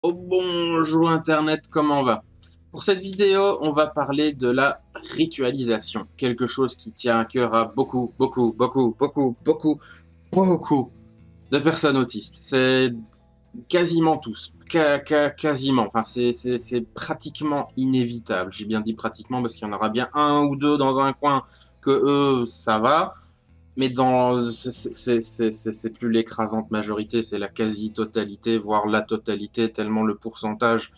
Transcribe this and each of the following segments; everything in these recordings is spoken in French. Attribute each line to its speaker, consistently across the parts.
Speaker 1: Oh bonjour Internet, comment va? Pour cette vidéo, on va parler de la ritualisation, quelque chose qui tient à cœur à beaucoup de personnes autistes. C'est quasiment tous, quasiment, enfin c'est pratiquement inévitable. J'ai bien dit pratiquement parce qu'il y en aura bien un ou deux dans un coin que eux, ça va. Mais c'est plus l'écrasante majorité, c'est la quasi-totalité, voire la totalité, tellement le pourcentage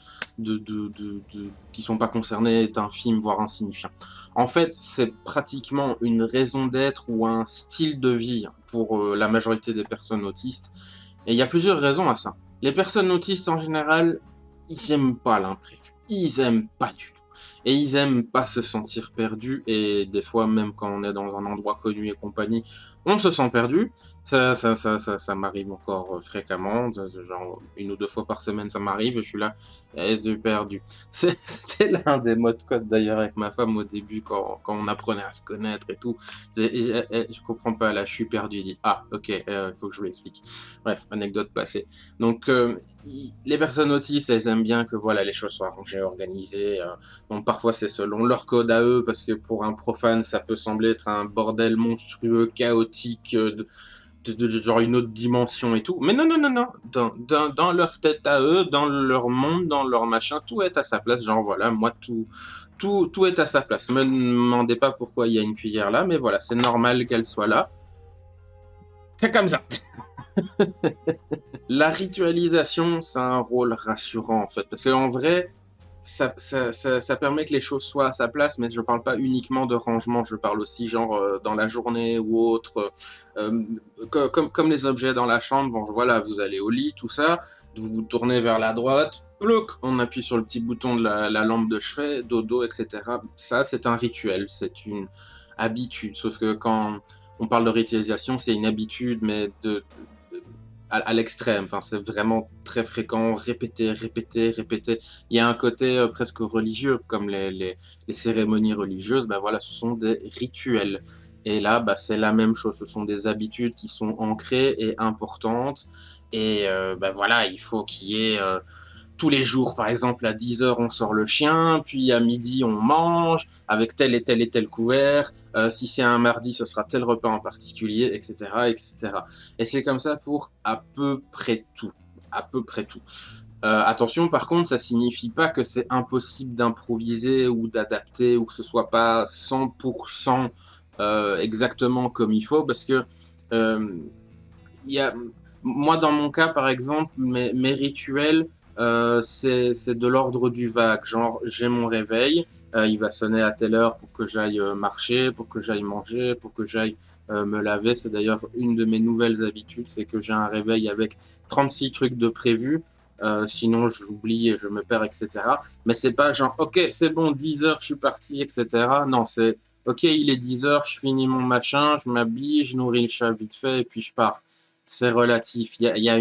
Speaker 1: qui sont pas concernés est infime, voire insignifiant. En fait, c'est pratiquement une raison d'être ou un style de vie pour la majorité des personnes autistes. Et il y a plusieurs raisons à ça. Les personnes autistes en général, ils aiment pas l'imprévu. Ils aiment pas du tout. Et ils aiment pas se sentir perdus, et des fois, même quand on est dans un endroit connu et compagnie, on se sent perdu. Ça m'arrive encore fréquemment, genre une ou deux fois par semaine, ça m'arrive, et je suis là, et je suis perdu. C'était l'un des mots de code d'ailleurs avec ma femme au début, quand on apprenait à se connaître et tout. Je comprends pas, là, je suis perdu. Il dit, ah, ok, il faut que je vous l'explique. Bref, anecdote passée. Donc, les personnes autistes, elles aiment bien que voilà, les choses soient rangées, organisées. Donc parfois c'est selon leur code à eux, parce que pour un profane ça peut sembler être un bordel monstrueux, chaotique, genre une autre dimension et tout. Mais non, non, non, non. Dans leur tête à eux, dans leur monde, dans leur machin, tout est à sa place. Genre voilà, moi tout est à sa place. Me demandez pas pourquoi il y a une cuillère là, mais voilà, c'est normal qu'elle soit là. C'est comme ça. La ritualisation, c'est un rôle rassurant en fait, parce qu'en vrai, ça permet que les choses soient à sa place, mais je parle pas uniquement de rangement, je parle aussi genre dans la journée ou autre, euh, comme les objets dans la chambre. Bon, voilà, vous allez au lit, tout ça, vous vous tournez vers la droite, plouc, on appuie sur le petit bouton de la lampe de chevet, dodo, etc. Ça, c'est un rituel, c'est une habitude, sauf que quand on parle de ritualisation, c'est une habitude, mais à l'extrême. Enfin, c'est vraiment très fréquent, répéter, répéter, répéter. Il y a un côté presque religieux, comme les cérémonies religieuses. Ben voilà, ce sont des rituels. Et là, bah, c'est la même chose. Ce sont des habitudes qui sont ancrées et importantes. Et ben voilà, il faut qu'il y ait tous les jours, par exemple, à 10 heures, on sort le chien, puis à midi, on mange avec tel et tel et tel couvert. Si c'est un mardi, ce sera tel repas en particulier, etc., etc. Et c'est comme ça pour à peu près tout. À peu près tout. Attention, par contre, ça signifie pas que c'est impossible d'improviser ou d'adapter, ou que ce soit pas 100% exactement comme il faut, parce que euh, il y a, moi, dans mon cas, par exemple, mes rituels, c'est de l'ordre du vague. Genre, j'ai mon réveil, il va sonner à telle heure pour que j'aille marcher, pour que j'aille manger, pour que j'aille me laver. C'est d'ailleurs une de mes nouvelles habitudes, c'est que j'ai un réveil avec 36 trucs de prévu. Sinon, j'oublie et je me perds, etc. Mais c'est pas genre, ok, c'est bon, 10 heures, je suis parti, etc. Non, c'est, ok, il est 10 heures, je finis mon machin, je m'habille, je nourris le chat vite fait, et puis je pars. C'est relatif. Il y a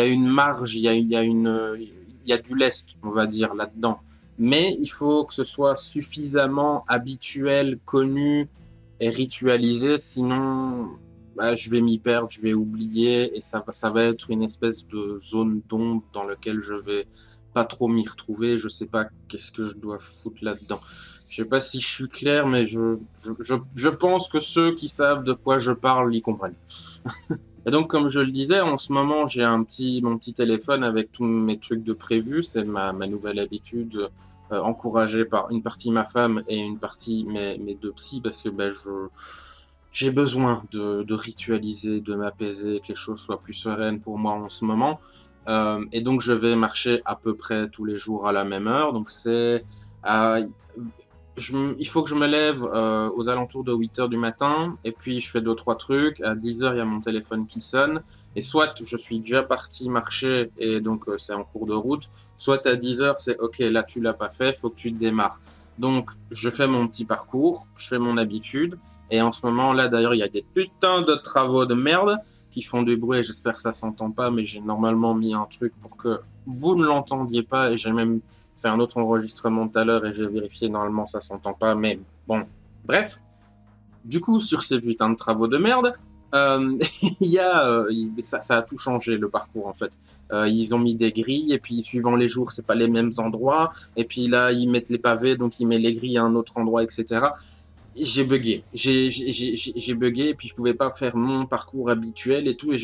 Speaker 1: une marge, il y a du lest, on va dire, là-dedans. Mais il faut que ce soit suffisamment habituel, connu et ritualisé, sinon bah, je vais m'y perdre, je vais oublier, et ça va être une espèce de zone d'ombre dans laquelle je vais pas trop m'y retrouver. Je sais pas qu'est-ce que je dois foutre là-dedans. Je sais pas si je suis clair, mais je pense que ceux qui savent de quoi je parle y comprennent. Et donc, comme je le disais, en ce moment, j'ai mon petit téléphone avec tous mes trucs de prévu. C'est ma nouvelle habitude, encouragée par une partie ma femme et une partie mes deux psys, parce que ben, j'ai besoin de ritualiser, de m'apaiser, que les choses soient plus sereines pour moi en ce moment. Et donc, je vais marcher à peu près tous les jours à la même heure. Donc, à il faut que je me lève aux alentours de 8 heures du matin, et puis je fais deux, trois trucs. À 10 heures, il y a mon téléphone qui sonne, et soit je suis déjà parti marcher, et donc c'est en cours de route, soit à 10 heures, c'est ok, là tu l'as pas fait, faut que tu te démarres. Donc je fais mon petit parcours, je fais mon habitude, et en ce moment là d'ailleurs, il y a des putains de travaux de merde qui font du bruit, et j'espère que ça s'entend pas, mais j'ai normalement mis un truc pour que vous ne l'entendiez pas, et j'ai même fait un autre enregistrement tout à l'heure et j'ai vérifié, normalement ça s'entend pas, mais bon, bref. Du coup, sur ces putains de travaux de merde, Il y a, ça a tout changé le parcours en fait. Ils ont mis des grilles et puis suivant les jours, c'est pas les mêmes endroits. Et puis là, ils mettent les pavés, donc ils mettent les grilles à un autre endroit, etc. J'ai bugué, j'ai bugué et puis je pouvais pas faire mon parcours habituel et tout. Et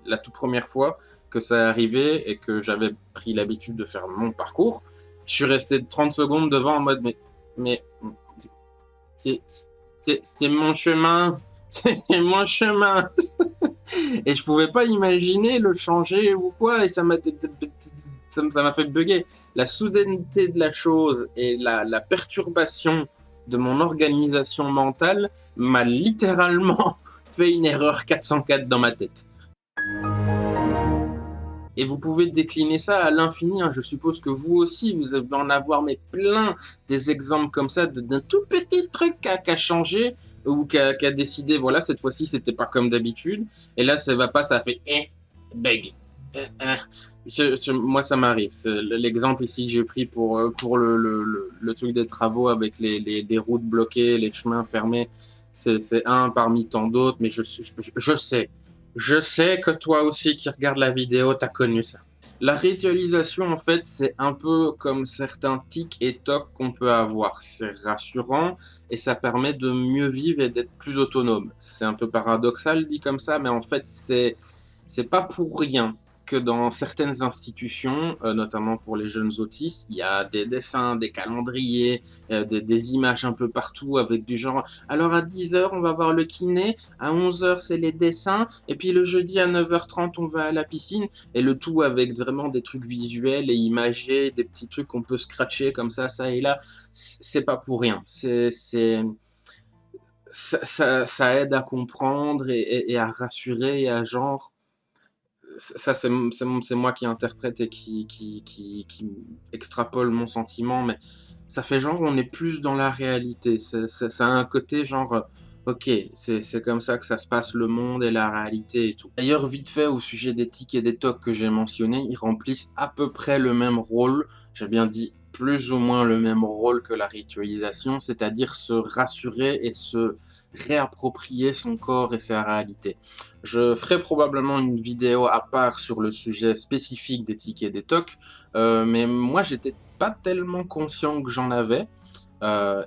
Speaker 1: la toute première fois que ça arrivait et que j'avais pris l'habitude de faire mon parcours, je suis resté 30 secondes devant en mode mais c'est c'est mon chemin, c'est mon chemin. Et je pouvais pas imaginer le changer ou quoi, et ça m'a fait bugger. La soudaineté de la chose et la perturbation de mon organisation mentale m'a littéralement fait une erreur 404 dans ma tête. Et vous pouvez décliner ça à l'infini, hein. Je suppose que vous aussi, vous allez en avoir mais plein des exemples comme ça d'un tout petit truc qui a changé ou qui a décidé, voilà, cette fois-ci, c'était pas comme d'habitude. Et là, ça va pas, ça fait bug. Moi, ça m'arrive. L'exemple ici que j'ai pris pour le truc des travaux avec les routes bloquées, les chemins fermés, c'est un parmi tant d'autres, mais je sais. Je sais que toi aussi qui regardes la vidéo, t'as connu ça. La ritualisation, en fait, c'est un peu comme certains tics et tocs qu'on peut avoir. C'est rassurant et ça permet de mieux vivre et d'être plus autonome. C'est un peu paradoxal dit comme ça, mais en fait, c'est pas pour rien que dans certaines institutions, notamment pour les jeunes autistes, il y a des dessins, des calendriers, des images un peu partout avec du genre alors à 10h on va voir le kiné, à 11h c'est les dessins, et puis le jeudi à 9h30 on va à la piscine, et le tout avec vraiment des trucs visuels et imagés, des petits trucs qu'on peut scratcher comme ça et là. C'est pas pour rien. Ça aide à comprendre et à rassurer et à genre ça c'est moi qui interprète et qui extrapole mon sentiment, mais ça fait genre on est plus dans la réalité. Ça a un côté genre ok, c'est comme ça que ça se passe le monde et la réalité et tout. D'ailleurs, vite fait au sujet des tics et des tocs que j'ai mentionnés, ils remplissent à peu près le même rôle. J'ai bien dit plus ou moins le même rôle que la ritualisation, c'est-à-dire se rassurer et se réapproprier son corps et sa réalité. Je ferai probablement une vidéo à part sur le sujet spécifique des tics et des tocs, mais moi j'étais pas tellement conscient que j'en avais.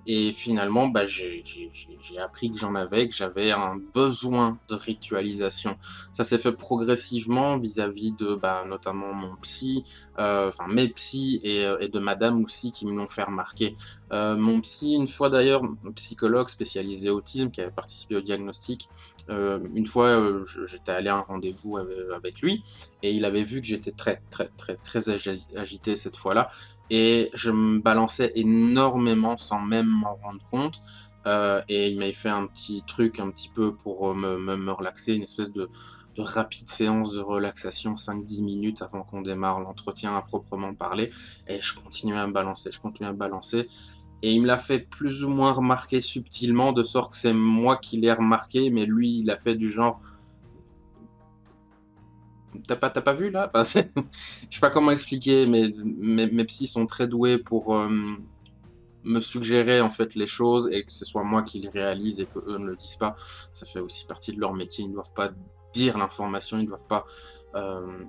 Speaker 1: Et finalement, bah, j'ai appris que j'en avais, que j'avais un besoin de ritualisation. Ça s'est fait progressivement vis-à-vis de bah, notamment mon psy, enfin mes psys et de madame aussi qui me l'ont fait remarquer. Mon psy, une fois d'ailleurs, un psychologue spécialisé autisme qui avait participé au diagnostic, une fois j'étais allé à un rendez-vous avec lui et il avait vu que j'étais très agité cette fois-là et je me balançais énormément sans même m'en rendre compte. Et il m'avait fait un petit truc un petit peu pour me relaxer, une espèce de rapide séance de relaxation, 5-10 minutes avant qu'on démarre l'entretien à proprement parler. Et je continuais à me balancer, je continuais à me balancer. Et il me l'a fait plus ou moins remarquer subtilement, de sorte que c'est moi qui l'ai remarqué, mais lui, il a fait du genre t'as pas vu là, enfin, je sais pas comment expliquer, mais mes psys sont très doués pour me suggérer en fait les choses et que ce soit moi qui les réalise et que eux ne le disent pas. Ça fait aussi partie de leur métier. Ils ne doivent pas dire l'information, ils ne doivent pas euh,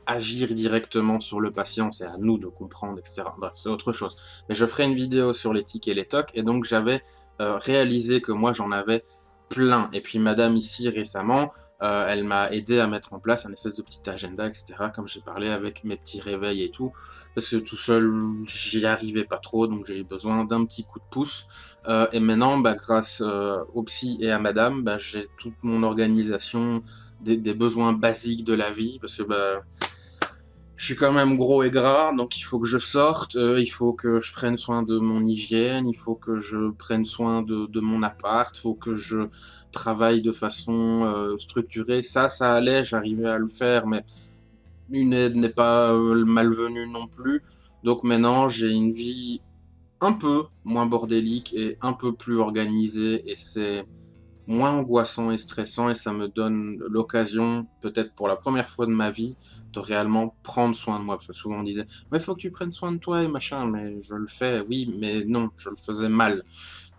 Speaker 1: agir directement sur le patient. C'est à nous de comprendre, etc. Bref, c'est autre chose. Mais je ferai une vidéo sur les tics et les tocs et donc j'avais réalisé que moi j'en avais plein. Et puis madame ici récemment, elle m'a aidé à mettre en place un espèce de petit agenda, etc. Comme j'ai parlé avec mes petits réveils et tout. Parce que tout seul, j'y arrivais pas trop, donc j'ai eu besoin d'un petit coup de pouce. Et maintenant, bah, grâce au psy et à madame, bah, j'ai toute mon organisation des besoins basiques de la vie. Parce que bah, je suis quand même gros et gras, donc il faut que je sorte, il faut que je prenne soin de mon hygiène, il faut que je prenne soin de mon appart, il faut que je travaille de façon structurée. Ça allait, j'arrivais à le faire, mais une aide n'est pas malvenue non plus. Donc maintenant, j'ai une vie un peu moins bordélique et un peu plus organisée, et c'est moins angoissant et stressant et ça me donne l'occasion, peut-être pour la première fois de ma vie, de réellement prendre soin de moi. Parce que souvent on disait, mais il faut que tu prennes soin de toi et machin, mais je le fais, oui, mais non, je le faisais mal.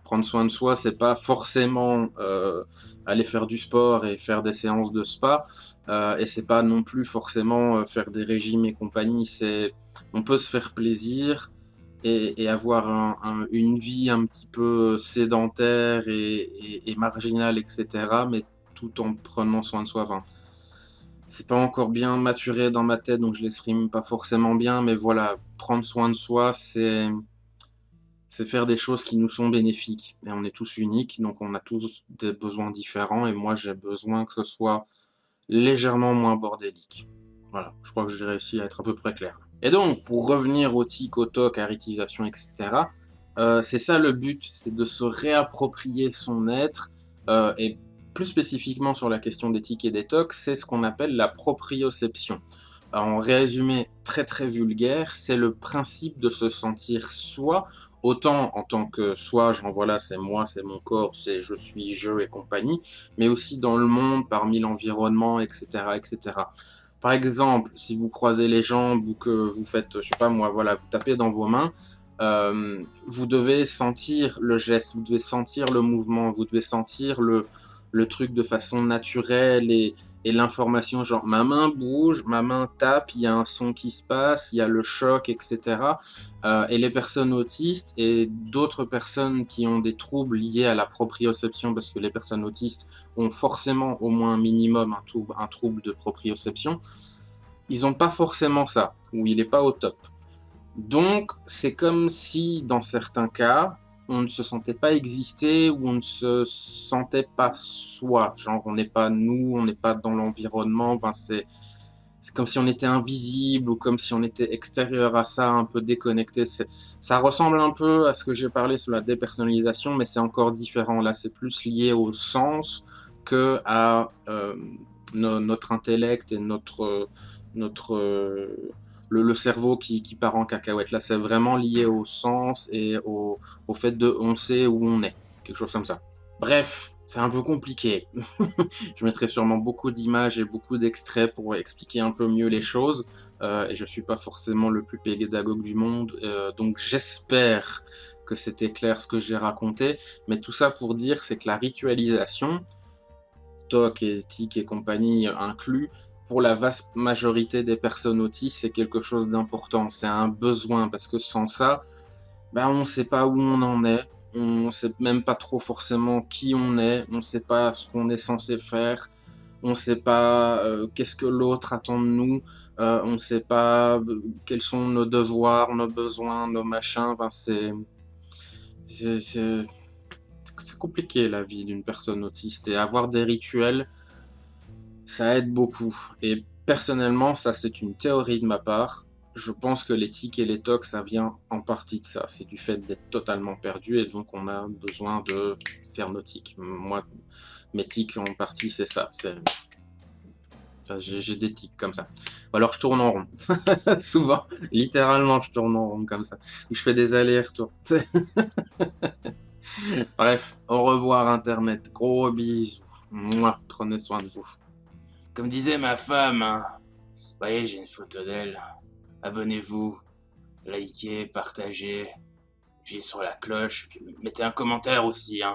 Speaker 1: Prendre soin de soi, c'est pas forcément aller faire du sport et faire des séances de spa, et c'est pas non plus forcément faire des régimes et compagnie. On peut se faire plaisir et avoir une vie un petit peu sédentaire et marginale, etc., mais tout en prenant soin de soi. Enfin, c'est pas encore bien maturé dans ma tête, donc je l'exprime pas forcément bien, mais voilà, prendre soin de soi, c'est faire des choses qui nous sont bénéfiques. Et on est tous uniques, donc on a tous des besoins différents, et moi j'ai besoin que ce soit légèrement moins bordélique. Voilà, je crois que j'ai réussi à être à peu près clair. Et donc, pour revenir au tic, au toc, à réutilisation, etc., c'est ça le but, c'est de se réapproprier son être, et plus spécifiquement sur la question des tics et des tocs, c'est ce qu'on appelle la proprioception. En résumé très très vulgaire, c'est le principe de se sentir soi, autant en tant que soi, genre voilà, c'est moi, c'est mon corps, c'est je suis je et compagnie, mais aussi dans le monde, parmi l'environnement, etc., etc. Par exemple, si vous croisez les jambes ou que vous faites, je sais pas moi, voilà, vous tapez dans vos mains, vous devez sentir le geste, vous devez sentir le mouvement, vous devez sentir le truc de façon naturelle et l'information, genre ma main bouge, ma main tape, il y a un son qui se passe, il y a le choc, etc. Et les personnes autistes et d'autres personnes qui ont des troubles liés à la proprioception, parce que les personnes autistes ont forcément au moins un minimum un trouble de proprioception, ils n'ont pas forcément ça, ou il n'est pas au top. Donc, c'est comme si, dans certains cas, on ne se sentait pas exister ou on ne se sentait pas soi. Genre, on n'est pas nous, on n'est pas dans l'environnement. Enfin, c'est comme si on était invisible ou comme si on était extérieur à ça, un peu déconnecté. Ça ressemble un peu à ce que j'ai parlé sur la dépersonnalisation, mais c'est encore différent. Là, c'est plus lié au sens que à notre intellect et notre le cerveau qui part en cacahuète. Là, c'est vraiment lié au sens et au fait de on sait où on est. Quelque chose comme ça. Bref, c'est un peu compliqué. Je mettrai sûrement beaucoup d'images et beaucoup d'extraits pour expliquer un peu mieux les choses. Et je suis pas forcément le plus pédagogue du monde. Donc j'espère que c'était clair ce que j'ai raconté. Mais tout ça pour dire, c'est que la ritualisation, TOC et TIC et compagnie inclus, pour la vaste majorité des personnes autistes, c'est quelque chose d'important. C'est un besoin parce que sans ça, ben, on ne sait pas où on en est. On ne sait même pas trop forcément qui on est. On ne sait pas ce qu'on est censé faire. On ne sait pas qu'est-ce que l'autre attend de nous. On ne sait pas quels sont nos devoirs, nos besoins, nos machins. Enfin, c'est compliqué la vie d'une personne autiste. Et avoir des rituels, ça aide beaucoup. Et personnellement, ça c'est une théorie de ma part. Je pense que les tics et les tocs, ça vient en partie de ça. C'est du fait d'être totalement perdu et donc on a besoin de faire nos tics. Moi, mes tics en partie, c'est ça. Enfin, j'ai des tics comme ça. Ou alors je tourne en rond. Souvent, littéralement, je tourne en rond comme ça. Ou je fais des allers-retours. Bref, au revoir Internet. Gros bisous. Mouah, prenez soin de vous. Comme disait ma femme, hein. Vous voyez, j'ai une photo d'elle. Abonnez-vous, likez, partagez, appuyez sur la cloche, puis mettez un commentaire aussi, hein.